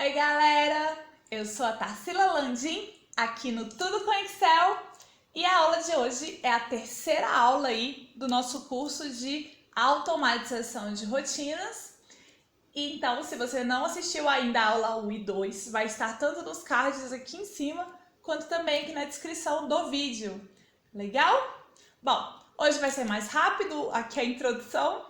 Oi, galera! Eu sou a Tarsila Landim, aqui no Tudo com Excel, e a aula de hoje é a terceira aula aí do nosso curso de automatização de rotinas. Então, se você não assistiu ainda a aula 1 e 2, vai estar tanto nos cards aqui em cima, quanto também aqui na descrição do vídeo. Legal? Bom, hoje vai ser mais rápido aqui a introdução.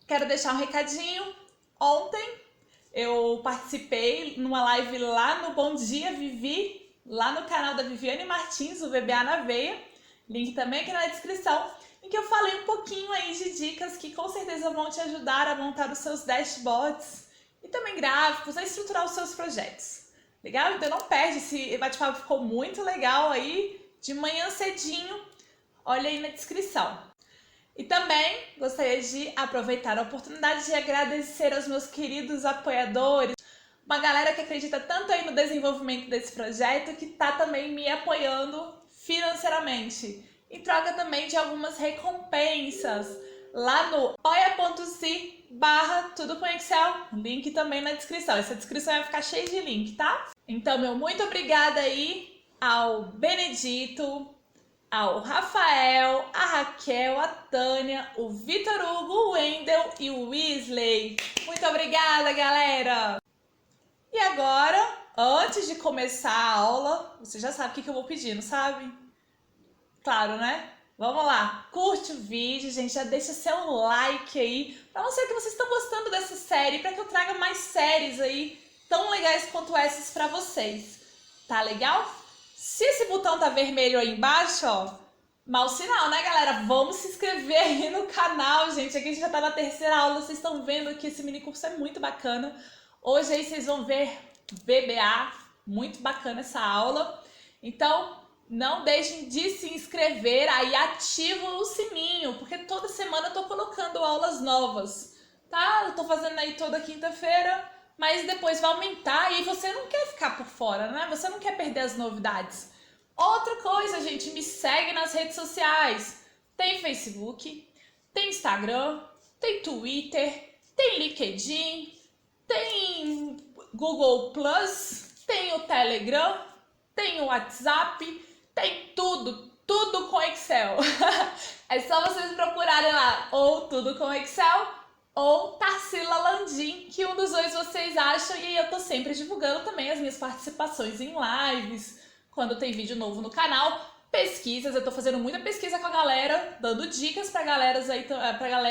Quero deixar um recadinho. Ontem eu participei numa live lá no Bom Dia Vivi, lá no canal da Viviane Martins, o VBA na Veia, link também aqui na descrição, em que eu falei um pouquinho aí de dicas que com certeza vão te ajudar a montar os seus dashboards e também gráficos, a estruturar os seus projetos. Legal? Então não perde, esse bate-papo ficou muito legal aí, de manhã cedinho, olha aí na descrição. E também gostaria de aproveitar a oportunidade de agradecer aos meus queridos apoiadores, uma galera que acredita tanto aí no desenvolvimento desse projeto, que está também me apoiando financeiramente, em troca também de algumas recompensas, lá no apoia.se/tudo com Excel, link também na descrição. Essa descrição vai ficar cheia de link, tá? Então, meu muito obrigada aí ao Benedito, ao Rafael, a Raquel, a Tânia, o Vitor Hugo, o Wendel e o Weasley. Muito obrigada, galera! E agora, antes de começar a aula, você já sabe o que eu vou pedir, não sabe? Claro, né? Vamos lá, curte o vídeo, gente, já deixa seu like aí, pra mostrar que vocês estão gostando dessa série, pra que eu traga mais séries aí, tão legais quanto essas pra vocês. Tá legal? Se esse botão tá vermelho aí embaixo, ó, mau sinal, né, galera? Vamos se inscrever aí no canal, gente. Aqui a gente já tá na terceira aula, vocês estão vendo que esse mini curso é muito bacana. Hoje aí vocês vão ver VBA, muito bacana essa aula. Então, não deixem de se inscrever, aí ativam o sininho, porque toda semana eu tô colocando aulas novas, tá? Eu tô fazendo aí toda quinta-feira, mas depois vai aumentar e você não quer ficar por fora, né? Você não quer perder as novidades. Outra coisa, gente, me segue nas redes sociais. Tem Facebook, tem Instagram, tem Twitter, tem LinkedIn, tem Google Plus, tem o Telegram, tem o WhatsApp, tem tudo com Excel. É só vocês procurarem lá, ou Tudo com Excel, ou Tarsila Landim, que um dos dois vocês acham, e eu tô sempre divulgando também as minhas participações em lives, quando tem vídeo novo no canal, pesquisas, eu tô fazendo muita pesquisa com a galera, dando dicas pra galera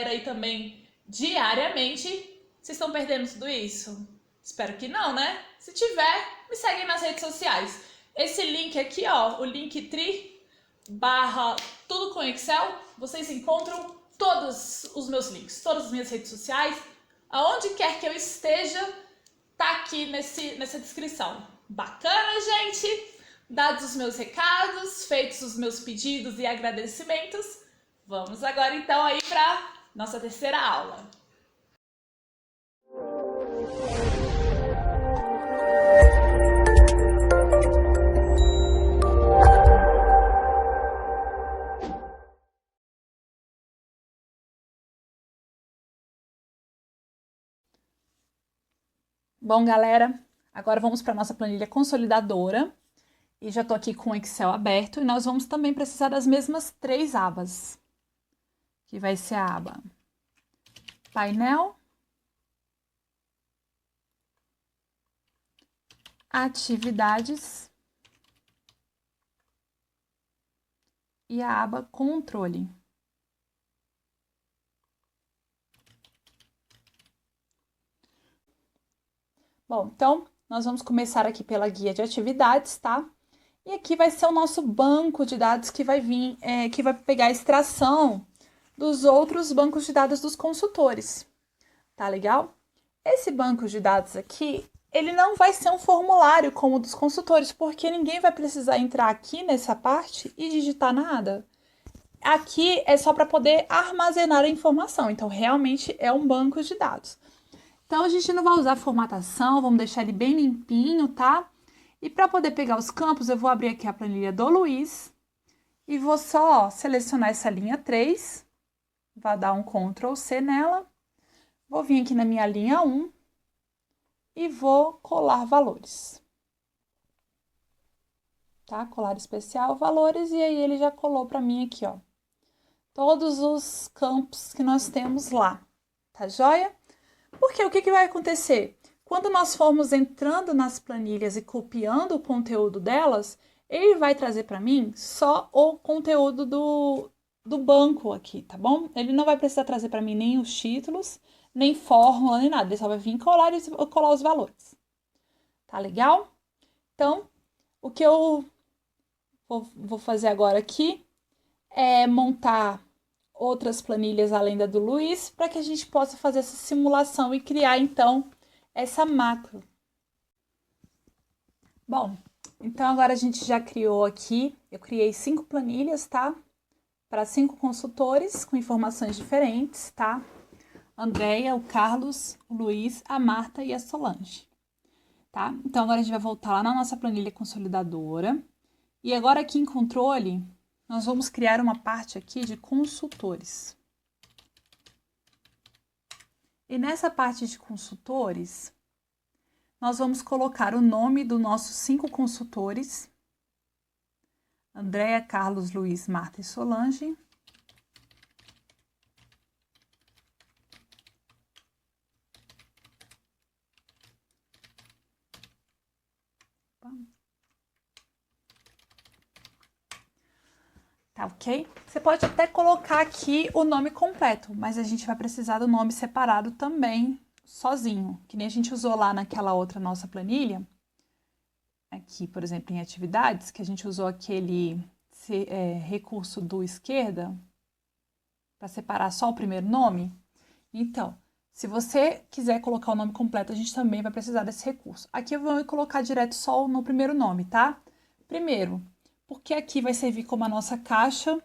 aí também diariamente. Vocês estão perdendo tudo isso? Espero que não, né? Se tiver, me segue nas redes sociais. Esse link aqui, ó, o Linktree/tudo com Excel, vocês encontram todos os meus links, todas as minhas redes sociais, aonde quer que eu esteja, tá aqui nessa descrição. Bacana, gente? Dados os meus recados, feitos os meus pedidos e agradecimentos, vamos agora então aí para nossa terceira aula. Bom, galera, agora vamos para a nossa planilha consolidadora. E já estou aqui com o Excel aberto e nós vamos também precisar das mesmas três abas. Que vai ser a aba Painel, Atividades e a aba Controle. Bom, então, nós vamos começar aqui pela guia de atividades, tá? E aqui vai ser o nosso banco de dados que vai vir, que vai pegar a extração dos outros bancos de dados dos consultores. Tá legal? Esse banco de dados aqui, ele não vai ser um formulário como o dos consultores, porque ninguém vai precisar entrar aqui nessa parte e digitar nada. Aqui é só para poder armazenar a informação, então realmente é um banco de dados. Então, a gente não vai usar formatação, vamos deixar ele bem limpinho, tá? E para poder pegar os campos, eu vou abrir aqui a planilha do Luiz e vou só selecionar essa linha 3, vou dar um Ctrl+C nela, vou vir aqui na minha linha 1 e vou colar valores. Tá? Colar especial, valores, e aí ele já colou para mim aqui, ó. Todos os campos que nós temos lá, tá joia? Porque o que vai acontecer? Quando nós formos entrando nas planilhas e copiando o conteúdo delas, ele vai trazer para mim só o conteúdo do banco aqui, tá bom? Ele não vai precisar trazer para mim nem os títulos, nem fórmula, nem nada. Ele só vai vir colar os valores. Tá legal? Então, o que eu vou fazer agora aqui é montar outras planilhas além da do Luiz, para que a gente possa fazer essa simulação e criar, então, essa macro. Bom, então agora a gente já criou aqui, eu criei 5 planilhas, tá? Para 5 consultores com informações diferentes, tá? Andréia, o Carlos, o Luiz, a Marta e a Solange, tá? Então agora a gente vai voltar lá na nossa planilha consolidadora. E agora aqui em controle, nós vamos criar uma parte aqui de consultores. E nessa parte de consultores, nós vamos colocar o nome dos nossos 5 consultores: Andréia, Carlos, Luiz, Marta e Solange. Tá ok? Você pode até colocar aqui o nome completo, mas a gente vai precisar do nome separado também, sozinho, que nem a gente usou lá naquela outra nossa planilha. Aqui, por exemplo, em atividades, que a gente usou aquele recurso do esquerda para separar só o primeiro nome. Então, se você quiser colocar o nome completo, a gente também vai precisar desse recurso. Aqui eu vou colocar direto só no primeiro nome, tá? Primeiro, porque aqui vai servir como a nossa caixa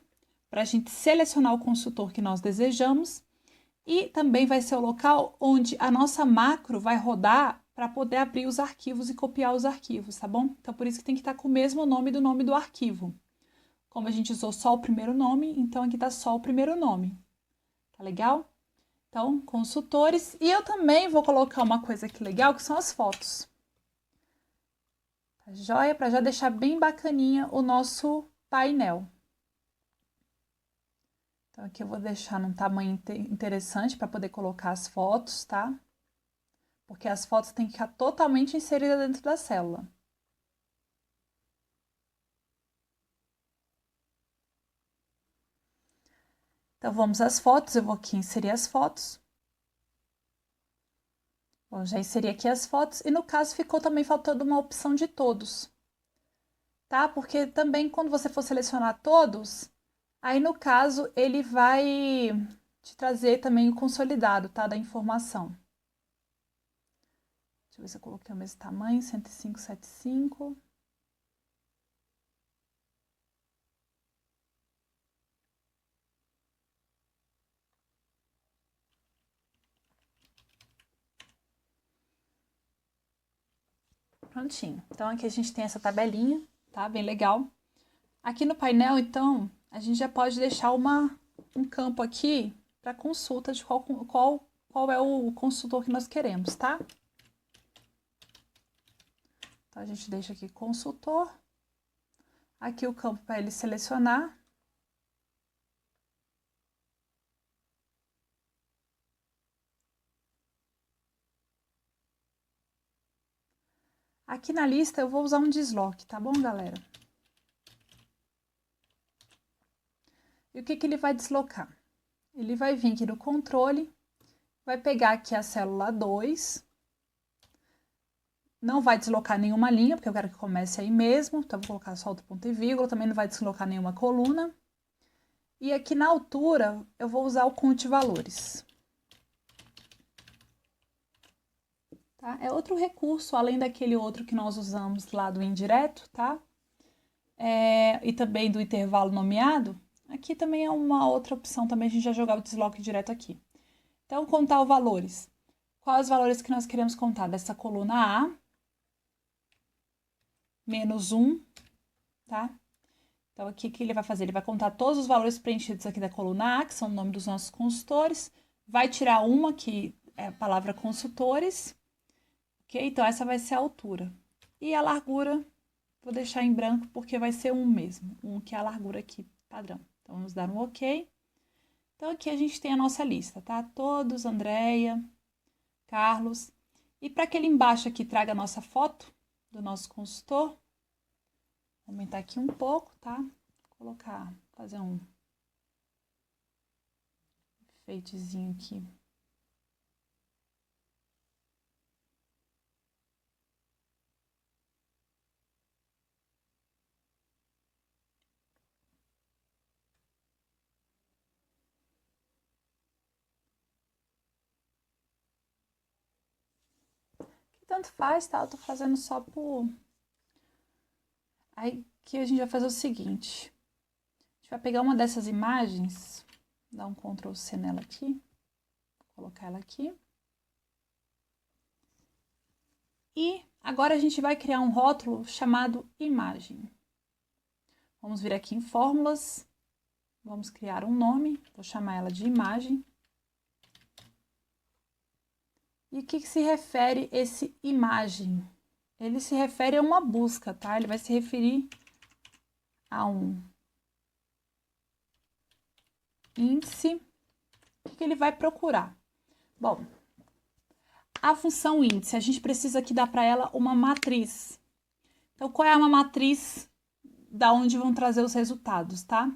para a gente selecionar o consultor que nós desejamos, e também vai ser o local onde a nossa macro vai rodar para poder abrir os arquivos e copiar os arquivos, tá bom? Então, por isso que tem que estar com o mesmo nome do arquivo. Como a gente usou só o primeiro nome, então aqui está só o primeiro nome. Tá legal? Então, consultores. E eu também vou colocar uma coisa aqui legal, que são as fotos. Tá joia? Para já deixar bem bacaninha o nosso painel. Então, aqui eu vou deixar num tamanho interessante para poder colocar as fotos, tá? Porque as fotos têm que ficar totalmente inseridas dentro da célula. Então, vamos às fotos. Eu vou aqui inserir as fotos. Bom, já inseri aqui as fotos e no caso ficou também faltando uma opção de todos, tá? Porque também quando você for selecionar todos, aí no caso ele vai te trazer também o consolidado, tá? Da informação. Deixa eu ver se eu coloquei o mesmo tamanho, 105,75. Prontinho. Então, aqui a gente tem essa tabelinha, tá? Bem legal. Aqui no painel, então, a gente já pode deixar um campo aqui para consulta de qual é o consultor que nós queremos, tá? Então, a gente deixa aqui consultor. Aqui o campo para ele selecionar. Aqui na lista eu vou usar um desloque, tá bom, galera? E o que ele vai deslocar? Ele vai vir aqui no controle, vai pegar aqui a célula 2, não vai deslocar nenhuma linha, porque eu quero que comece aí mesmo, então vou colocar só o ponto e vírgula, também não vai deslocar nenhuma coluna. E aqui na altura, eu vou usar o conte valores. Tá? É outro recurso, além daquele outro que nós usamos lá do indireto, tá? E também do intervalo nomeado. Aqui também é uma outra opção, também a gente já jogar o desloque direto aqui. Então, contar os valores. Quais os valores que nós queremos contar? Dessa coluna A, menos 1, tá? Então, aqui o que ele vai fazer? Ele vai contar todos os valores preenchidos aqui da coluna A, que são o nome dos nossos consultores, vai tirar uma, que é a palavra consultores, Ok? Então, essa vai ser a altura. E a largura, vou deixar em branco porque vai ser 1 mesmo. 1 que é a largura aqui, padrão. Então, vamos dar um ok. Então, aqui a gente tem a nossa lista, tá? Todos, Andréia, Carlos. E para aquele embaixo aqui, traga a nossa foto do nosso consultor. Vou aumentar aqui um pouco, tá? Vou colocar, fazer um enfeitezinho aqui. Tanto faz, tá? Eu tô fazendo só por... Aí, que a gente vai fazer o seguinte. A gente vai pegar uma dessas imagens, dar um Ctrl C nela aqui. Vou colocar ela aqui. E agora a gente vai criar um rótulo chamado imagem. Vamos vir aqui em fórmulas. Vamos criar um nome. Vou chamar ela de imagem. E o que se refere esse imagem? Ele se refere a uma busca, tá? Ele vai se referir a um índice. O que ele vai procurar? Bom, a função índice, a gente precisa aqui dar para ela uma matriz. Então, qual é uma matriz da onde vão trazer os resultados, tá?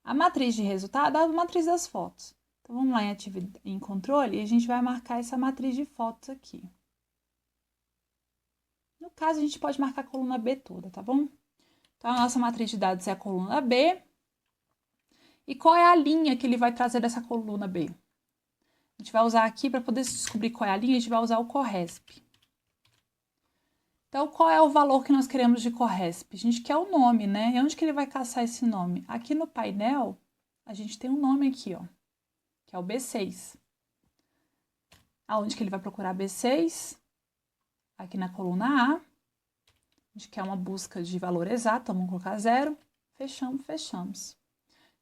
A matriz de resultado é a matriz das fotos. Então, vamos lá em controle e a gente vai marcar essa matriz de fotos aqui. No caso, a gente pode marcar a coluna B toda, tá bom? Então, a nossa matriz de dados é a coluna B. E qual é a linha que ele vai trazer dessa coluna B? A gente vai usar aqui, para poder descobrir qual é a linha, a gente vai usar o Corresp. Então, qual é o valor que nós queremos de Corresp? A gente quer o nome, né? E onde que ele vai caçar esse nome? Aqui no painel, a gente tem um nome aqui, ó, que é o B6. Aonde que ele vai procurar B6? Aqui na coluna A. A gente quer uma busca de valor exato, então vamos colocar 0. Fechamos, fechamos.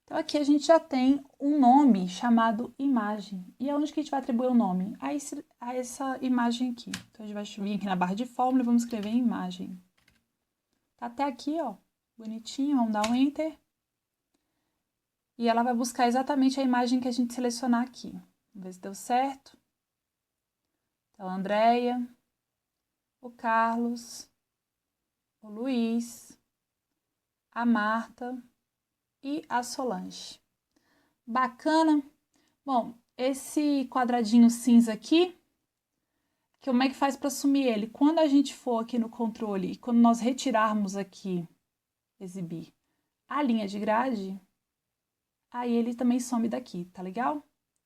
Então, aqui a gente já tem um nome chamado imagem. E aonde que a gente vai atribuir o nome? A essa imagem aqui. Então, a gente vai vir aqui na barra de fórmula e vamos escrever imagem. Tá até aqui, ó, bonitinho, vamos dar um Enter. E ela vai buscar exatamente a imagem que a gente selecionar aqui. Vamos ver se deu certo. Então, a Andréia, o Carlos, o Luiz, a Marta e a Solange. Bacana? Bom, esse quadradinho cinza aqui, como é que faz para sumir ele? Quando a gente for aqui no controle e quando nós retirarmos aqui, exibir, a linha de grade, aí ele também some daqui, tá legal?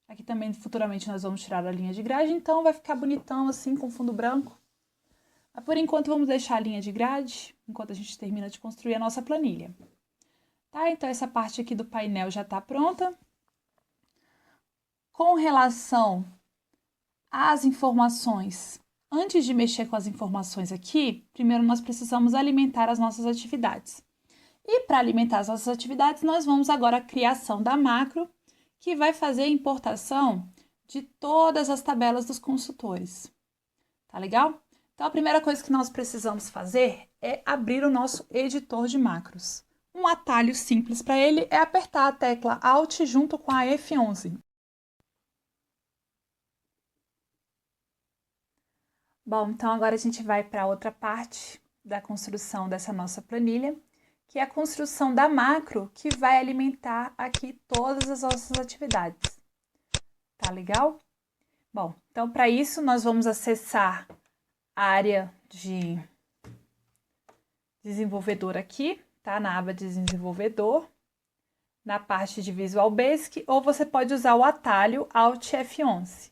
Aqui também futuramente nós vamos tirar a linha de grade, então vai ficar bonitão assim com fundo branco. Mas por enquanto vamos deixar a linha de grade, enquanto a gente termina de construir a nossa planilha. Tá? Então essa parte aqui do painel já está pronta. Com relação às informações, antes de mexer com as informações aqui, primeiro nós precisamos alimentar as nossas atividades. E para alimentar as nossas atividades, nós vamos agora à criação da macro, que vai fazer a importação de todas as tabelas dos consultores. Tá legal? Então, a primeira coisa que nós precisamos fazer é abrir o nosso editor de macros. Um atalho simples para ele é apertar a tecla Alt junto com a F11. Bom, então agora a gente vai para outra parte da construção dessa nossa planilha, que é a construção da macro, que vai alimentar aqui todas as nossas atividades. Tá legal? Bom, então para isso nós vamos acessar a área de desenvolvedor aqui, tá? Na aba de desenvolvedor, na parte de Visual Basic, ou você pode usar o atalho Alt F11.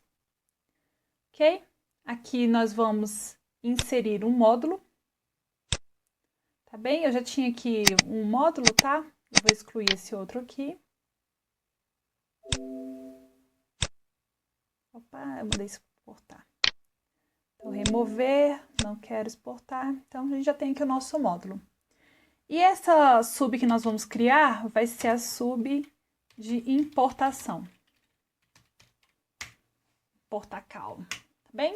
Ok? Aqui nós vamos inserir um módulo. Tá bem? Eu já tinha aqui um módulo, tá? Eu vou excluir esse outro aqui. Opa, eu mandei exportar. Então, remover, não quero exportar. Então, a gente já tem aqui o nosso módulo. E essa sub que nós vamos criar vai ser a sub de importação. Importar cal, tá bem?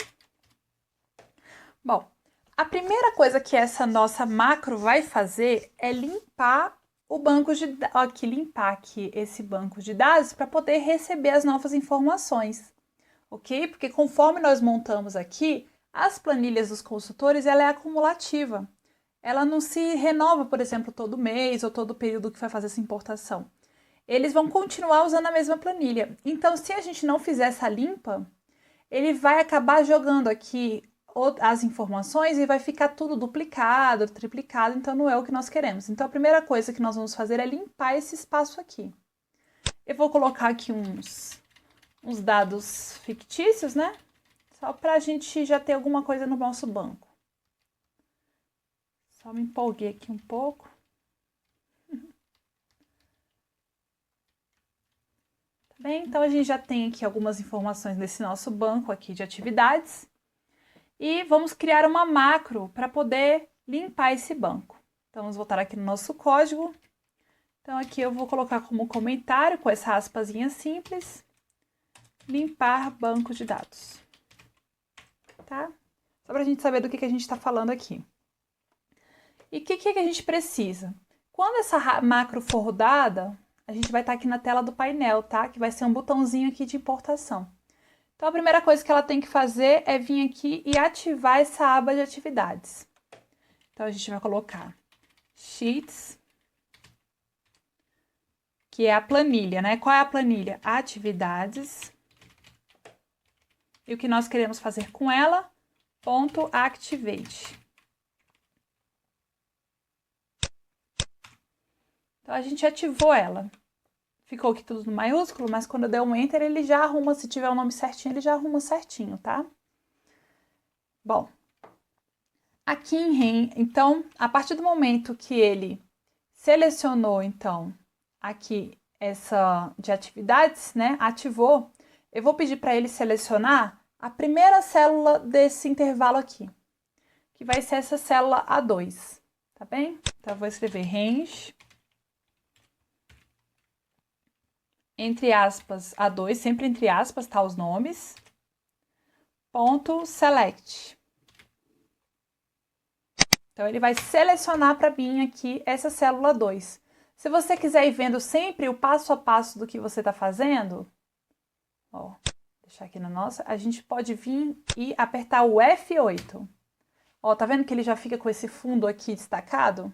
Bom, a primeira coisa que essa nossa macro vai fazer é limpar o banco de limpar aqui esse banco de dados para poder receber as novas informações, ok? Porque conforme nós montamos aqui, as planilhas dos consultores ela é acumulativa. Ela não se renova, por exemplo, todo mês ou todo período que vai fazer essa importação. Eles vão continuar usando a mesma planilha. Então, se a gente não fizer essa limpa, ele vai acabar jogando aqui as informações e vai ficar tudo duplicado, triplicado, então não é o que nós queremos. Então a primeira coisa que nós vamos fazer é limpar esse espaço aqui. Eu vou colocar aqui uns dados fictícios, né? Só para a gente já ter alguma coisa no nosso banco. Só me empolguei aqui um pouco. Tá bem? Então a gente já tem aqui algumas informações nesse nosso banco aqui de atividades. E vamos criar uma macro para poder limpar esse banco. Então, vamos voltar aqui no nosso código. Então, aqui eu vou colocar como comentário, com essa aspazinha simples, limpar banco de dados. Tá? Só para a gente saber do que a gente está falando aqui. E o que a gente precisa? Quando essa macro for rodada, a gente vai estar aqui na tela do painel, tá? Que vai ser um botãozinho aqui de importação. Então, a primeira coisa que ela tem que fazer é vir aqui e ativar essa aba de atividades. Então, a gente vai colocar Sheets, que é a planilha, né? Qual é a planilha? Atividades. E o que nós queremos fazer com ela? Ponto Activate. Então, a gente ativou ela. Ficou aqui tudo no maiúsculo, mas quando eu der um Enter, ele já arruma, se tiver o nome certinho, ele já arruma certinho, tá? Bom, aqui em REM, então, a partir do momento que ele selecionou, então, aqui essa de atividades, né, ativou, eu vou pedir para ele selecionar a primeira célula desse intervalo aqui, que vai ser essa célula A2, tá bem? Então, eu vou escrever range, entre aspas, A2, sempre entre aspas, tá os nomes, ponto select. Então, ele vai selecionar para mim aqui essa célula 2. Se você quiser ir vendo sempre o passo a passo do que você está fazendo, ó, deixar aqui na nossa, a gente pode vir e apertar o F8. Ó, tá vendo que ele já fica com esse fundo aqui destacado?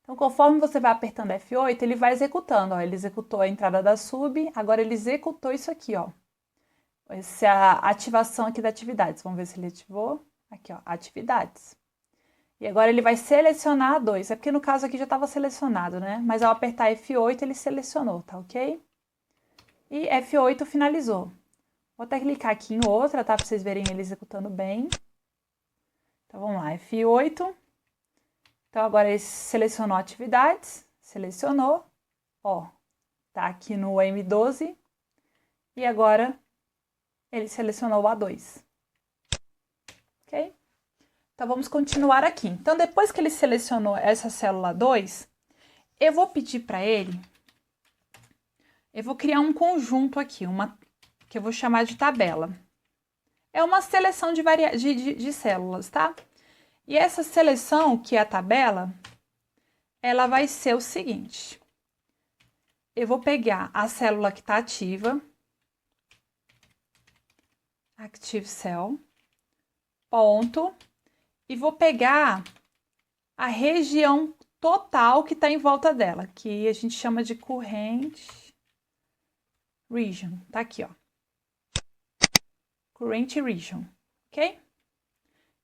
Então, conforme você vai apertando F8, ele vai executando, ó. Ele executou a entrada da sub, agora ele executou isso aqui, ó. Essa é a ativação aqui da atividades. Vamos ver se ele ativou. Aqui, ó, atividades. E agora ele vai selecionar a 2. É porque no caso aqui já estava selecionado, né? Mas ao apertar F8, ele selecionou, tá ok? E F8 finalizou. Vou até clicar aqui em outra, tá? Para vocês verem ele executando bem. Então, vamos lá, F8. Então, agora ele selecionou atividades, selecionou, ó, tá aqui no M12, e agora ele selecionou o A2, ok? Então, vamos continuar aqui. Então, depois que ele selecionou essa célula 2, eu vou pedir para ele, eu vou criar um conjunto aqui, que eu vou chamar de tabela. É uma seleção de células, tá? E essa seleção, que é a tabela, ela vai ser o seguinte. Eu vou pegar a célula que está ativa, Active Cell, ponto, e vou pegar a região total que está em volta dela, que a gente chama de Current Region. Tá aqui, ó. Current Region, ok?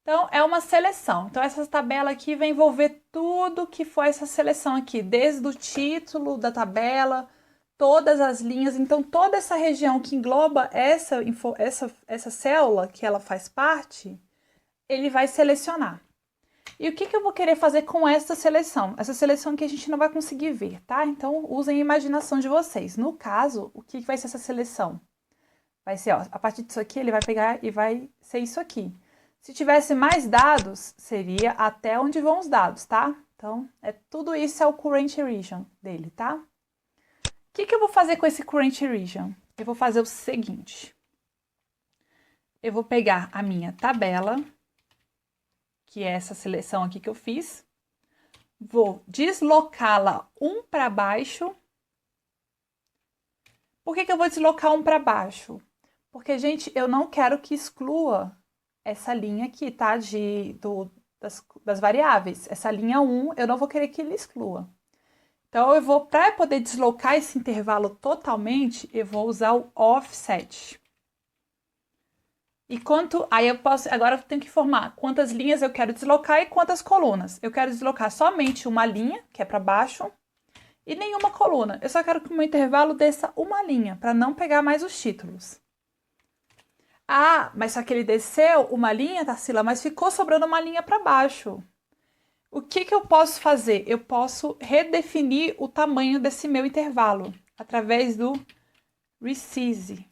Então, é uma seleção. Então, essa tabela aqui vai envolver tudo que foi essa seleção aqui, desde o título da tabela, todas as linhas. Então, toda essa região que engloba essa célula que ela faz parte, ele vai selecionar. E o que eu vou querer fazer com essa seleção? Essa seleção que a gente não vai conseguir ver, tá? Então, usem a imaginação de vocês. No caso, o que vai ser essa seleção? Vai ser, ó, a partir disso aqui, ele vai pegar e vai ser isso aqui. Se tivesse mais dados, seria até onde vão os dados, tá? Então, tudo isso é o Current Region dele, tá? O que eu vou fazer com esse Current Region? Eu vou fazer o seguinte. Eu vou pegar a minha tabela, que é essa seleção aqui que eu fiz. Vou deslocá-la um para baixo. Por que eu vou deslocar um para baixo? Porque, gente, eu não quero que exclua essa linha aqui, tá? Das variáveis. Essa linha 1, eu não vou querer que ele exclua. Então, eu vou, para poder deslocar esse intervalo totalmente, eu vou usar o offset. E aí agora eu tenho que informar quantas linhas eu quero deslocar e quantas colunas. Eu quero deslocar somente uma linha, que é para baixo, e nenhuma coluna. Eu só quero que o meu intervalo desça uma linha, para não pegar mais os títulos. Ah, mas só que ele desceu uma linha, Tarsila, mas ficou sobrando uma linha para baixo. O que eu posso fazer? Eu posso redefinir o tamanho desse meu intervalo através do resize.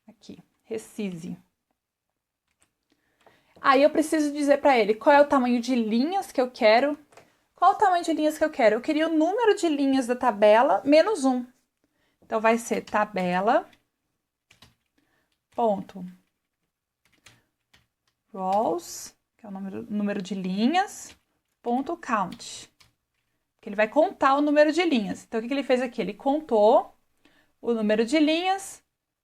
Aqui, resize. Aí eu preciso dizer para ele qual é o tamanho de linhas que eu quero. Qual o tamanho de linhas que eu quero? Eu queria o número de linhas da tabela menos 1. Então, vai ser tabela, ponto, rows, que é o número de linhas, ponto count. Que ele vai contar o número de linhas. Então, o que ele fez aqui? Ele contou o número de linhas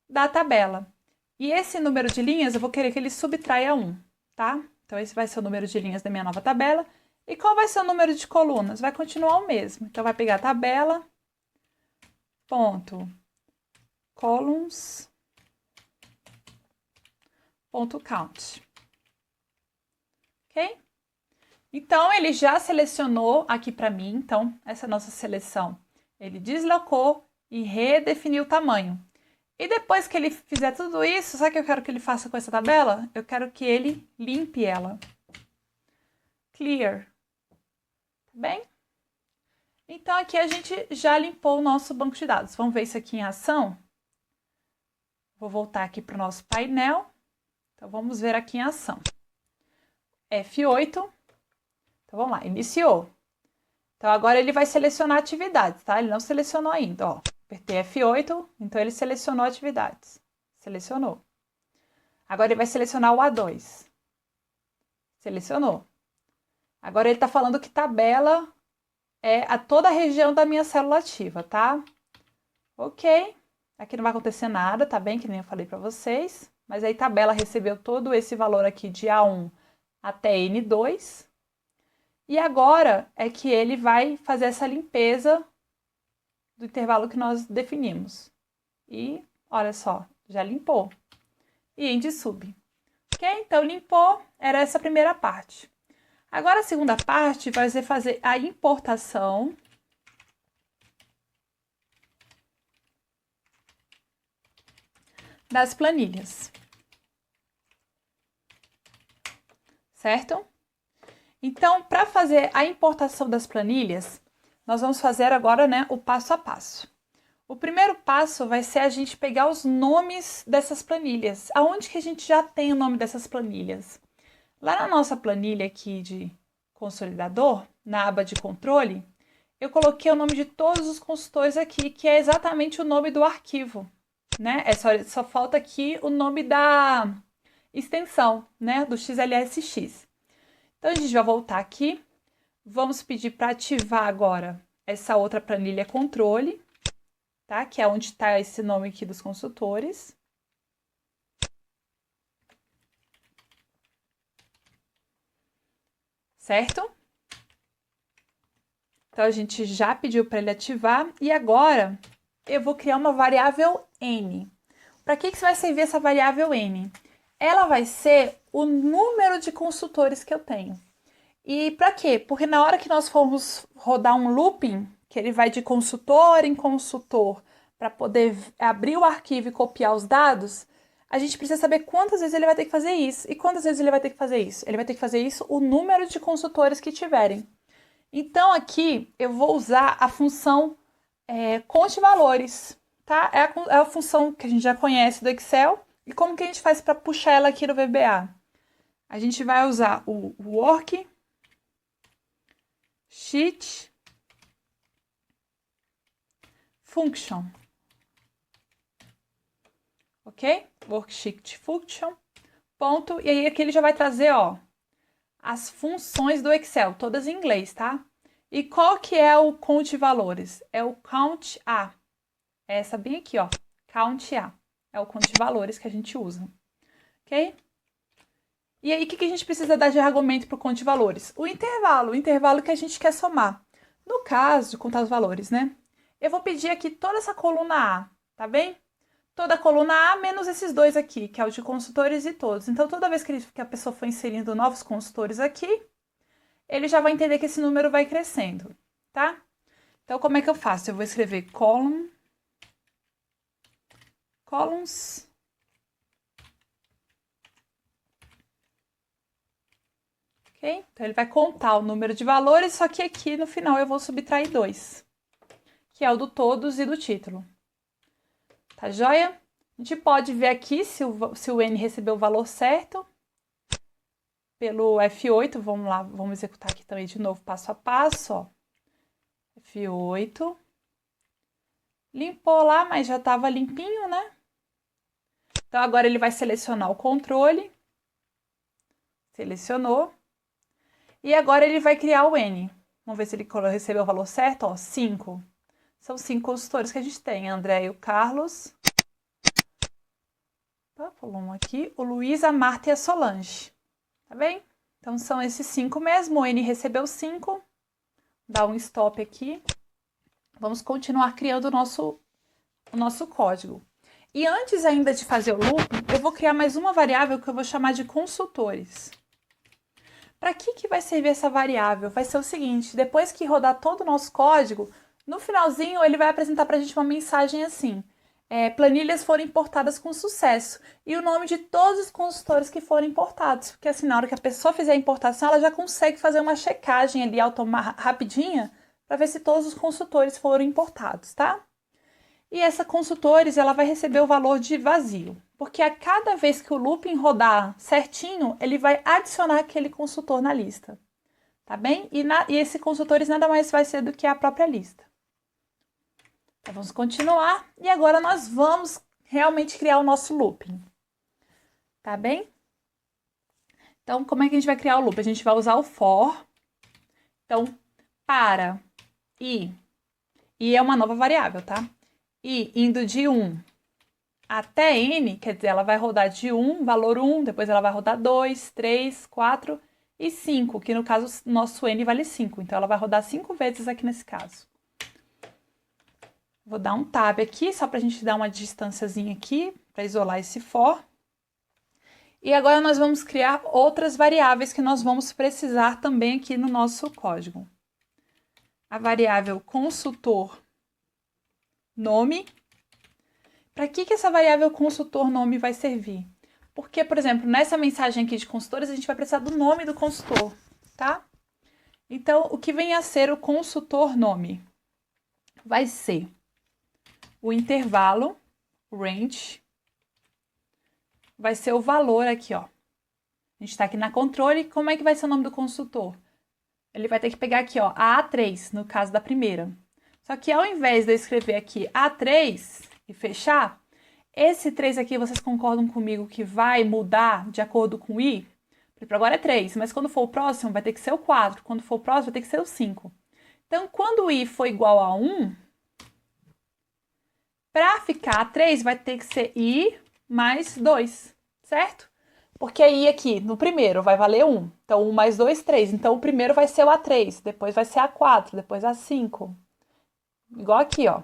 da tabela. E esse número de linhas, eu vou querer que ele subtraia 1, tá? Então, esse vai ser o número de linhas da minha nova tabela. E qual vai ser o número de colunas? Vai continuar o mesmo. Então, vai pegar a tabela, ponto, columns, ponto count. Ok? Então, ele já selecionou aqui para mim. Então, essa nossa seleção, ele deslocou e redefiniu o tamanho. E depois que ele fizer tudo isso, sabe o que eu quero que ele faça com essa tabela? Eu quero que ele limpe ela. Clear. Tá bem? Então, aqui a gente já limpou o nosso banco de dados. Vamos ver isso aqui em ação? Vou voltar aqui para o nosso painel. Então, vamos ver aqui em ação. F8. Então, vamos lá. Iniciou. Então, agora ele vai selecionar atividades, tá? Ele não selecionou ainda, ó. Apertei F8, então ele selecionou atividades. Selecionou. Agora ele vai selecionar o A2. Selecionou. Agora ele está falando que tabela é toda a região da minha célula ativa, tá? Ok. Aqui não vai acontecer nada, tá bem? Que nem eu falei para vocês. Mas aí tabela recebeu todo esse valor aqui de A1 até N2. E agora é que ele vai fazer essa limpeza do intervalo que nós definimos. E, olha só, já limpou. E end sub. Ok? Então, limpou, era essa a primeira parte. Agora, a segunda parte vai ser fazer a importação das planilhas. Certo? Então, para fazer a importação das planilhas, nós vamos fazer agora, né, o passo a passo. O primeiro passo vai ser a gente pegar os nomes dessas planilhas. Aonde que a gente já tem o nome dessas planilhas? Lá na nossa planilha aqui de consolidador, na aba de controle, eu coloquei o nome de todos os consultores aqui, que é exatamente o nome do arquivo, né? Só falta aqui o nome da extensão, né, do XLSX. Então, a gente vai voltar aqui. Vamos pedir para ativar agora essa outra planilha controle, tá? Que é onde está esse nome aqui dos consultores. Certo? Então, a gente já pediu para ele ativar. E agora, eu vou criar uma variável N. Para que vai servir essa variável N? Ela vai ser o número de consultores que eu tenho. E para quê? Porque na hora que nós formos rodar um looping, que ele vai de consultor em consultor, para poder abrir o arquivo e copiar os dados, a gente precisa saber quantas vezes ele vai ter que fazer isso. E quantas vezes ele vai ter que fazer isso? Ele vai ter que fazer isso o número de consultores que tiverem. Então, aqui, eu vou usar a função conte valores, tá? É a função que a gente já conhece do Excel. E como que a gente faz para puxar ela aqui no VBA? A gente vai usar o work sheet function. Ok? Worksheet function. Ponto. E aí aqui ele já vai trazer, ó, as funções do Excel, todas em inglês, tá? E qual que é o conte valores? É o count A. É essa bem aqui, ó. Count A. É o conte valores que a gente usa. Ok? E aí, o que a gente precisa dar de argumento para o conte valores? O intervalo que a gente quer somar. No caso de contar os valores, né? Eu vou pedir aqui toda essa coluna A, tá bem? Toda a coluna A menos esses dois aqui, que é o de consultores e todos. Então, toda vez que a pessoa for inserindo novos consultores aqui, ele já vai entender que esse número vai crescendo, tá? Então, como é que eu faço? Eu vou escrever columns, ok? Então, ele vai contar o número de valores, só que aqui no final eu vou subtrair 2, que é o do todos e do título. Tá joia? A gente pode ver aqui se o N recebeu o valor certo. Pelo F8, vamos lá, vamos executar aqui também de novo, passo a passo, ó. F8. Limpou lá, mas já estava limpinho, né? Então, agora ele vai selecionar o controle. Selecionou. E agora ele vai criar o N. Vamos ver se ele recebeu o valor certo, ó, 5. São 5 consultores que a gente tem, a André e o Carlos. Pulou um aqui, o Luiz, a Marta e a Solange. Tá bem? Então, são esses 5 mesmo. O N recebeu 5. Dá um stop aqui. Vamos continuar criando o nosso código. E antes ainda de fazer o looping, eu vou criar mais uma variável que eu vou chamar de consultores. Para que vai servir essa variável? Vai ser o seguinte, depois que rodar todo o nosso código, no finalzinho ele vai apresentar para a gente uma mensagem assim: planilhas foram importadas com sucesso, e o nome de todos os consultores que foram importados, porque assim, na hora que a pessoa fizer a importação, ela já consegue fazer uma checagem ali rapidinha, para ver se todos os consultores foram importados, tá? E essa consultores, ela vai receber o valor de vazio, porque a cada vez que o looping rodar certinho, ele vai adicionar aquele consultor na lista, tá bem? E esse consultores nada mais vai ser do que a própria lista. Então, vamos continuar, e agora nós vamos realmente criar o nosso looping, tá bem? Então, como é que a gente vai criar o loop? A gente vai usar o for. Então, para i é uma nova variável, tá? E indo de 1 até n, quer dizer, ela vai rodar de 1, valor 1, depois ela vai rodar 2, 3, 4 e 5, que no caso nosso n vale 5, então ela vai rodar 5 vezes aqui nesse caso. Vou dar um tab aqui, só para a gente dar uma distânciazinha aqui, para isolar esse for. E agora nós vamos criar outras variáveis que nós vamos precisar também aqui no nosso código. A variável consultor nome. Para que essa variável consultor nome vai servir? Porque, por exemplo, nessa mensagem aqui de consultores, a gente vai precisar do nome do consultor, tá? Então, o que vem a ser o consultor nome? Vai ser o intervalo, range, vai ser o valor aqui, ó. A gente está aqui na controle, como é que vai ser o nome do consultor? Ele vai ter que pegar aqui, ó, a A3, no caso da primeira. Só que ao invés de eu escrever aqui A3 e fechar, esse 3 aqui, vocês concordam comigo que vai mudar de acordo com o i? Porque agora é 3, mas quando for o próximo vai ter que ser o 4, quando for o próximo vai ter que ser o 5. Então, quando o i for igual a 1, para ficar 3 vai ter que ser i mais 2, certo? Porque i aqui, no primeiro, vai valer 1. Então, 1 mais 2, 3. Então, o primeiro vai ser o A3, depois vai ser A4, depois A5. Igual aqui, ó.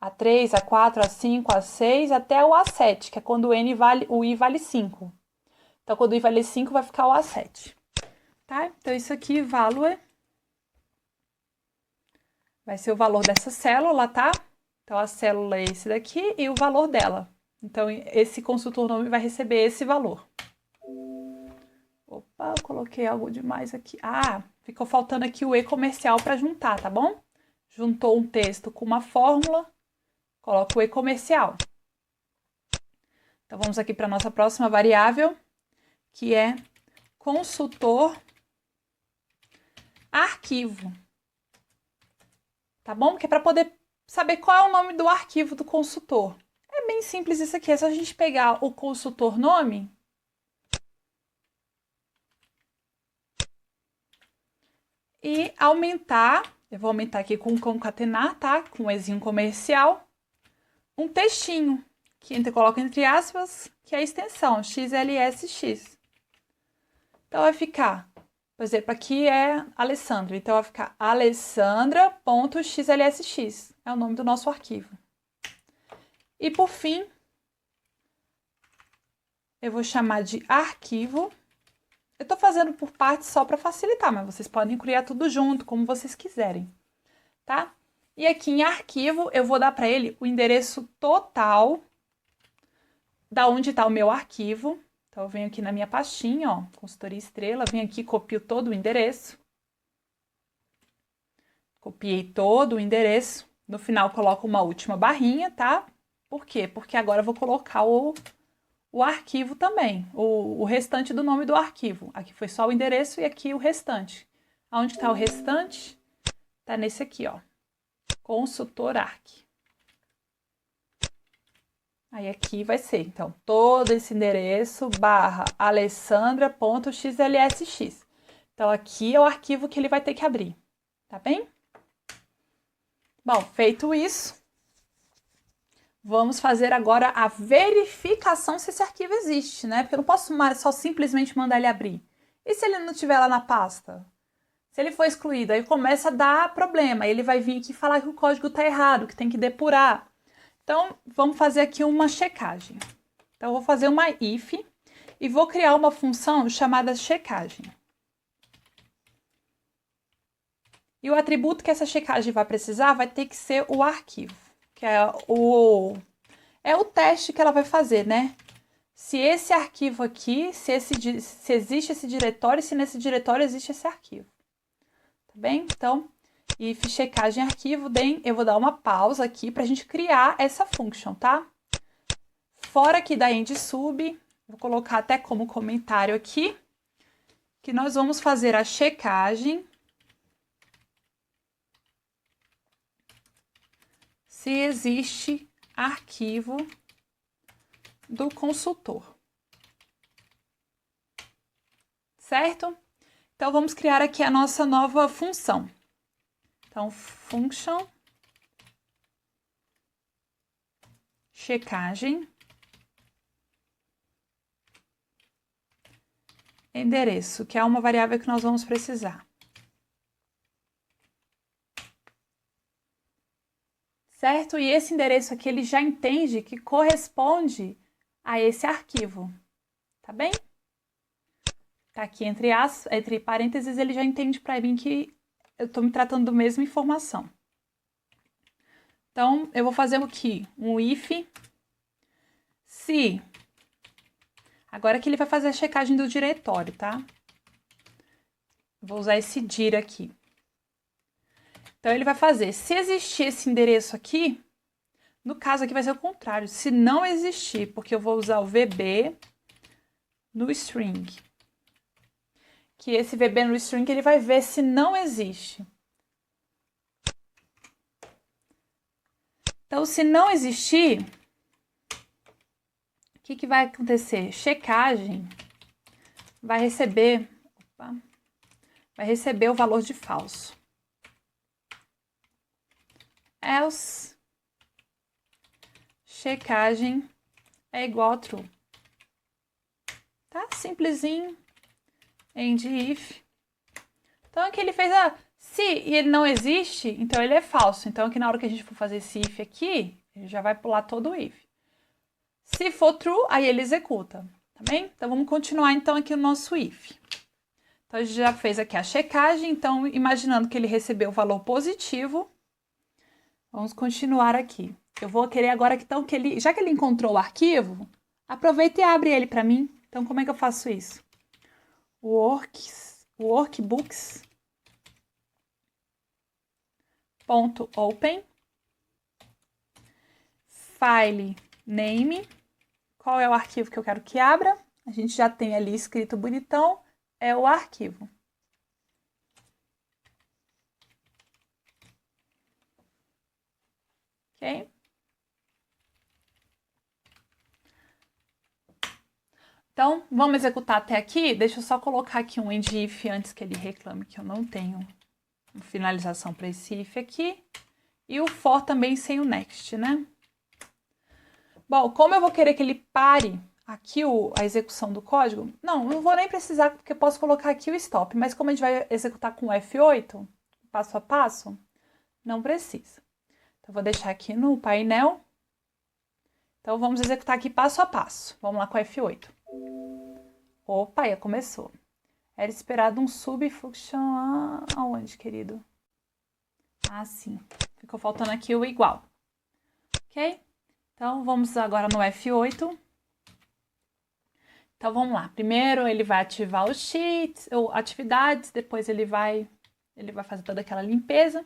A3, A4, A5, A6, até o A7, que é quando o i vale 5. Então, quando o i vale 5, vai ficar o A7. Tá? Então, isso aqui, value, vai ser o valor dessa célula, tá? Então, a célula é esse daqui e o valor dela. Então, esse consultor nome vai receber esse valor. Opa, eu coloquei algo demais aqui. Ah, ficou faltando aqui o e-comercial para juntar, tá bom? Juntou um texto com uma fórmula, coloca o e-comercial. Então, vamos aqui para a nossa próxima variável, que é consultor arquivo. Tá bom? Que é para poder saber qual é o nome do arquivo do consultor. É bem simples isso aqui, é só a gente pegar o consultor nome e aumentar, eu vou aumentar aqui com concatenar, tá? Com um ezinho comercial, um textinho, que eu coloco entre aspas, que é a extensão, XLSX. Então, vai ficar, por exemplo, aqui é Alessandra, então vai ficar alessandra.xlsx, é o nome do nosso arquivo. E por fim, eu vou chamar de arquivo. Eu tô fazendo por partes só para facilitar, mas vocês podem criar tudo junto, como vocês quiserem, tá? E aqui em arquivo, eu vou dar para ele o endereço total da onde está o meu arquivo. Então, eu venho aqui na minha pastinha, ó, consultoria estrela, venho aqui, copio todo o endereço. Copiei todo o endereço. No final, coloco uma última barrinha, tá? Por quê? Porque agora eu vou colocar o arquivo também, o restante do nome do arquivo. Aqui foi só o endereço e aqui o restante. Aonde está o restante? Tá nesse aqui, ó, Consultor Arq. Aí aqui vai ser, então, todo esse endereço barra alessandra.xlsx. Então, aqui é o arquivo que ele vai ter que abrir, tá bem? Bom, feito isso, vamos fazer agora a verificação se esse arquivo existe, né? Porque eu não posso só simplesmente mandar ele abrir. E se ele não estiver lá na pasta? Se ele for excluído, aí começa a dar problema. Aí ele vai vir aqui falar que o código está errado, que tem que depurar. Então, vamos fazer aqui uma checagem. Então, eu vou fazer uma if e vou criar uma função chamada checagem. E o atributo que essa checagem vai precisar vai ter que ser o arquivo, que é o teste que ela vai fazer, né? Se esse arquivo aqui, se existe esse diretório, se nesse diretório existe esse arquivo. Tá bem? Então, if checagem arquivo, eu vou dar uma pausa aqui para a gente criar essa function, tá? Fora aqui da end sub, vou colocar até como comentário aqui, que nós vamos fazer a checagem se existe arquivo do consultor. Certo? Então, vamos criar aqui a nossa nova função. Então, function checagem endereço, que é uma variável que nós vamos precisar. Certo? E esse endereço aqui, ele já entende que corresponde a esse arquivo. Tá bem? Tá aqui entre parênteses, ele já entende para mim que eu estou me tratando da mesma informação. Então, eu vou fazer aqui um if se... Agora que ele vai fazer a checagem do diretório, tá? Vou usar esse dir aqui. Então, ele vai fazer, se existir esse endereço aqui, no caso aqui vai ser o contrário, se não existir, porque eu vou usar o VB no string. Que esse VB no string, ele vai ver se não existe. Então, se não existir, o que vai acontecer? Checagem vai receber o valor de falso. Else, checagem é igual a true. Tá? Simplesinho. End if. Então, aqui ele fez se ele não existe, então ele é falso. Então, aqui na hora que a gente for fazer esse if aqui, ele já vai pular todo o if. Se for true, aí ele executa, tá bem? Então, vamos continuar então aqui o nosso if. Então, a gente já fez aqui a checagem, então, imaginando que ele recebeu o valor positivo, vamos continuar aqui. Eu vou querer agora que, então, já que ele encontrou o arquivo, aproveita e abre ele para mim. Então, como é que eu faço isso? Workbooks.open, file name, qual é o arquivo que eu quero que abra? A gente já tem ali escrito bonitão, é o arquivo. Ok? Então, vamos executar até aqui. Deixa eu só colocar aqui um end if antes que ele reclame que eu não tenho finalização para esse if aqui. E o for também sem o next, né? Bom, como eu vou querer que ele pare aqui a execução do código, não vou nem precisar, porque eu posso colocar aqui o stop, mas como a gente vai executar com o F8, passo a passo, não precisa. Então, vou deixar aqui no painel. Então, vamos executar aqui passo a passo. Vamos lá com o F8. Opa, já começou. Era esperado um subfunction aonde, querido? Ah, sim. Ficou faltando aqui o igual. Ok? Então, vamos agora no F8. Então, vamos lá. Primeiro, ele vai ativar os sheets, ou atividades, depois ele vai fazer toda aquela limpeza.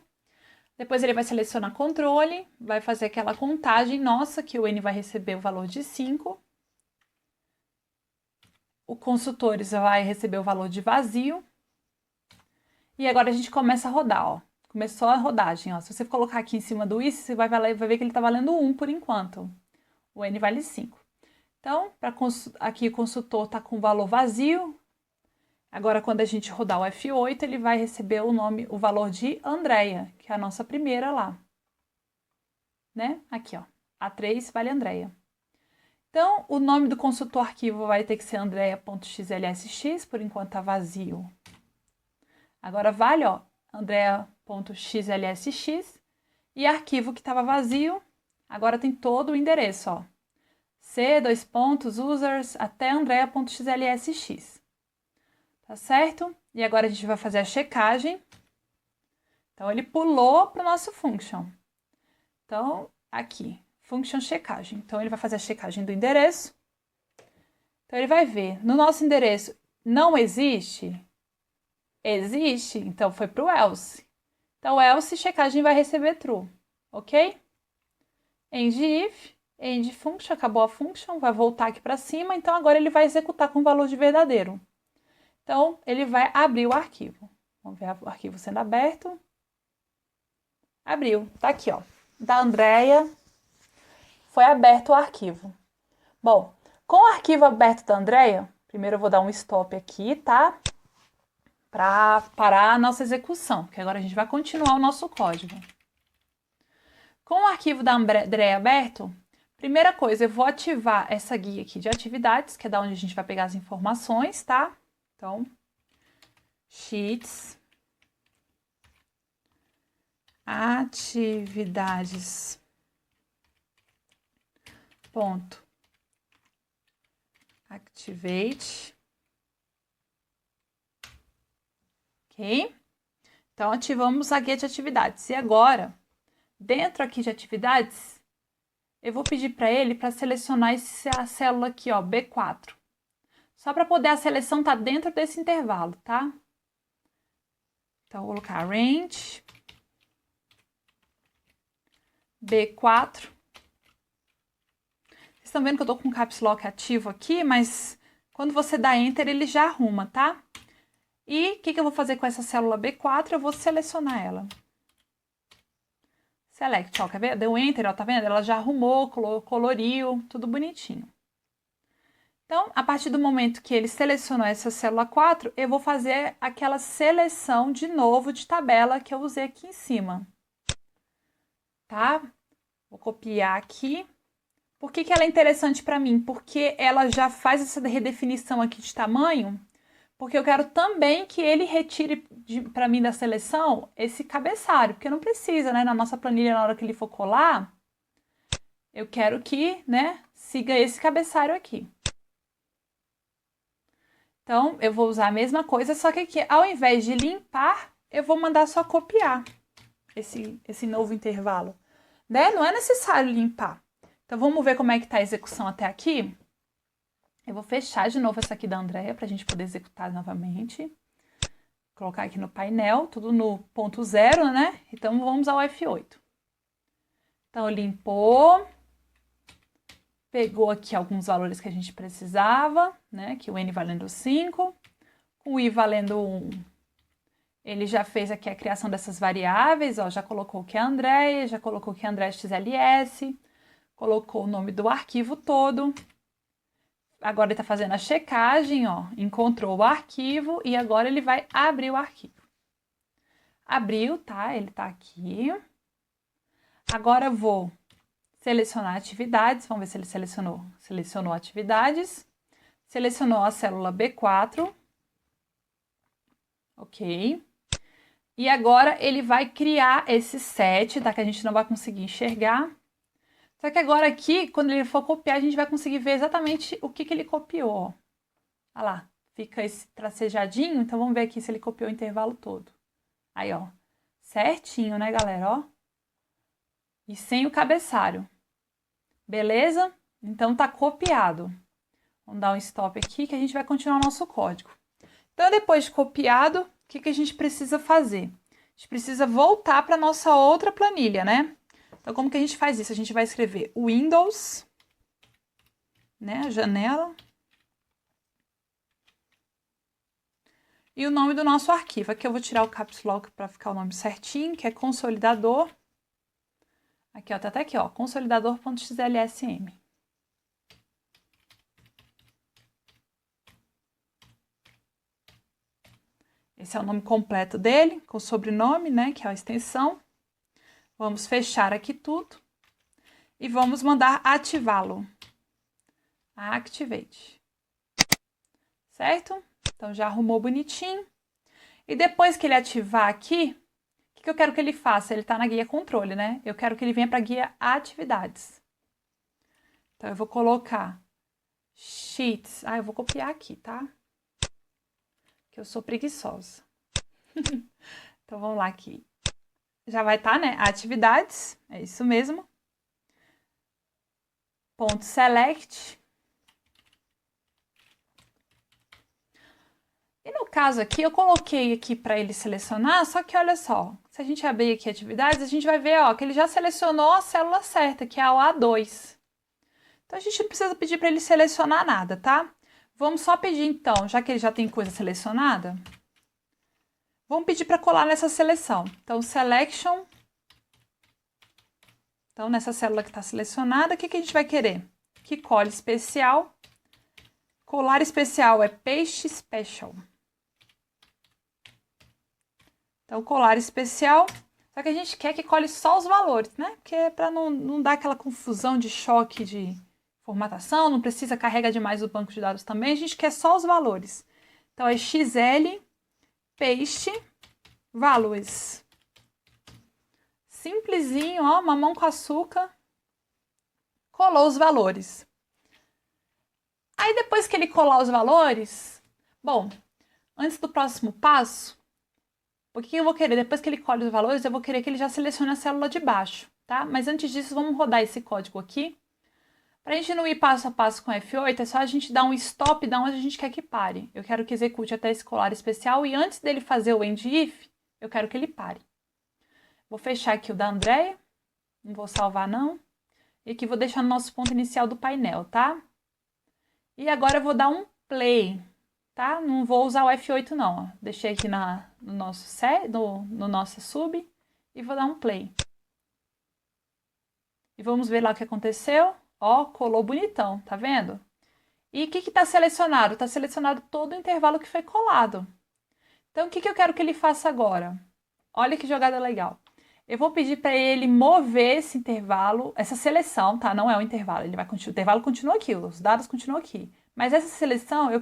Depois ele vai selecionar controle, vai fazer aquela contagem nossa, que o N vai receber o valor de 5. O consultores vai receber o valor de vazio. E agora a gente começa a rodar, ó. Começou a rodagem, ó. Se você colocar aqui em cima do isso, você vai ver que ele está valendo 1 por enquanto. O N vale 5. Então, aqui o consultor está com o valor vazio. Agora, quando a gente rodar o F8, ele vai receber o valor de Andréia, que é a nossa primeira lá. Né? Aqui, ó. A3 vale Andréia. Então, o nome do consultor arquivo vai ter que ser andrea.xlsx, por enquanto tá vazio. Agora vale, ó, andrea.xlsx. E arquivo que estava vazio, agora tem todo o endereço, ó. c:\users até andrea.xlsx. Tá certo? E agora a gente vai fazer a checagem. Então, ele pulou para o nosso function. Então, aqui, function checagem. Então, ele vai fazer a checagem do endereço. Então, ele vai ver, no nosso endereço não existe? Existe, então foi para o else. Então, else checagem vai receber true, ok? End if, end function, acabou a function, vai voltar aqui para cima. Então, agora ele vai executar com o valor de verdadeiro. Então, ele vai abrir o arquivo. Vamos ver o arquivo sendo aberto. Abriu, tá aqui, ó. Da Andréia, foi aberto o arquivo. Bom, com o arquivo aberto da Andréia, primeiro eu vou dar um stop aqui, tá? Para parar a nossa execução, porque agora a gente vai continuar o nosso código. Com o arquivo da Andréia aberto, primeira coisa, eu vou ativar essa guia aqui de atividades, que é da onde a gente vai pegar as informações, tá? Então, sheets, atividades, ponto, activate, ok? Então, ativamos a guia de atividades. E agora, dentro aqui de atividades, eu vou pedir para ele para selecionar a célula aqui, ó, B4. Só para poder a seleção estar dentro desse intervalo, tá? Então, vou colocar range B4. Vocês estão vendo que eu tô com o caps lock ativo aqui, mas quando você dá enter, ele já arruma, tá? E o que eu vou fazer com essa célula B4? Eu vou selecionar ela. Select, ó, quer ver? Deu enter, ó, tá vendo? Ela já arrumou, coloriu, tudo bonitinho. Então, a partir do momento que ele selecionou essa célula 4, eu vou fazer aquela seleção de novo de tabela que eu usei aqui em cima. Tá? Vou copiar aqui. Por que ela é interessante para mim? Porque ela já faz essa redefinição aqui de tamanho, porque eu quero também que ele retire para mim da seleção esse cabeçalho, porque não precisa, né? Na nossa planilha, na hora que ele for colar, eu quero que, né, siga esse cabeçalho aqui. Então, eu vou usar a mesma coisa, só que aqui, ao invés de limpar, eu vou mandar só copiar esse novo intervalo. Né? Não é necessário limpar. Então, vamos ver como é que tá a execução até aqui. Eu vou fechar de novo essa aqui da Andréia, para a gente poder executar novamente. Colocar aqui no painel, tudo no ponto 0, né? Então, vamos ao F8. Então, limpou. Pegou aqui alguns valores que a gente precisava, né? Que o N valendo 5, o I valendo 1. Ele já fez aqui a criação dessas variáveis, ó, já colocou que é Andréia, já colocou que é Andréia XLS, colocou o nome do arquivo todo. Agora ele está fazendo a checagem, ó, encontrou o arquivo e agora ele vai abrir o arquivo. Abriu, tá? Ele tá aqui. Agora eu vou selecionar atividades. Vamos ver se ele selecionou. Selecionou atividades. Selecionou a célula B4. Ok. E agora ele vai criar esse set, tá? Que a gente não vai conseguir enxergar. Só que agora aqui, quando ele for copiar, a gente vai conseguir ver exatamente o que ele copiou. Olha lá, fica esse tracejadinho. Então, vamos ver aqui se ele copiou o intervalo todo. Aí, ó, certinho, né, galera? Ó. E sem o cabeçalho. Beleza? Então, tá copiado. Vamos dar um stop aqui que a gente vai continuar o nosso código. Então, depois de copiado, o que a gente precisa fazer? A gente precisa voltar para a nossa outra planilha, né? Então, como que a gente faz isso? A gente vai escrever Windows, né, a janela, e o nome do nosso arquivo. Aqui eu vou tirar o caps lock para ficar o nome certinho, que é consolidador. Aqui, ó, tá até aqui, ó, consolidador.xlsm. Esse é o nome completo dele, com o sobrenome, né, que é a extensão. Vamos fechar aqui tudo e vamos mandar ativá-lo. Activate. Certo? Então, já arrumou bonitinho. E depois que ele ativar aqui, o que eu quero que ele faça? Ele está na guia controle, né? Eu quero que ele venha para a guia atividades. Então, eu vou colocar Sheets. Eu vou copiar aqui, tá? Que eu sou preguiçosa. Então, vamos lá aqui. Já vai estar, né? Atividades. É isso mesmo. Ponto select. E no caso aqui, eu coloquei aqui para ele selecionar, só que olha só, se a gente abrir aqui atividades, a gente vai ver, ó, que ele já selecionou a célula certa, que é o A2. Então, a gente não precisa pedir para ele selecionar nada, tá? Vamos só pedir, então, já que ele já tem coisa selecionada, vamos pedir para colar nessa seleção. Então, selection. Então, nessa célula que está selecionada, o que a gente vai querer? Que cole especial. Colar especial é paste special. Então, colar especial, só que a gente quer que cole só os valores, né? Porque é para não dar aquela confusão de choque de formatação, não precisa carregar demais o banco de dados também, a gente quer só os valores. Então, é XL, paste, values. Simplesinho, ó, mamão com açúcar, colou os valores. Aí, depois que ele colar os valores, bom, antes do próximo passo, o que eu vou querer? Depois que ele colhe os valores, eu vou querer que ele já selecione a célula de baixo, tá? Mas antes disso, vamos rodar esse código aqui. Para a gente não ir passo a passo com F8, é só a gente dar um stop da onde a gente quer que pare. Eu quero que execute até esse colar especial e antes dele fazer o end if, eu quero que ele pare. Vou fechar aqui o da Andréia, não vou salvar não. E aqui vou deixar no nosso ponto inicial do painel, tá? E agora eu vou dar um play. Tá? Não vou usar o F8 não, ó. Deixei aqui no nosso sub e vou dar um play. E vamos ver lá o que aconteceu. Ó, colou bonitão, tá vendo? E o que tá selecionado? Tá selecionado todo o intervalo que foi colado. Então, o que eu quero que ele faça agora? Olha que jogada legal. Eu vou pedir para ele mover esse intervalo, essa seleção, tá? Não é o intervalo, ele vai continuar, o intervalo continua aqui, os dados continuam aqui. Mas essa seleção, eu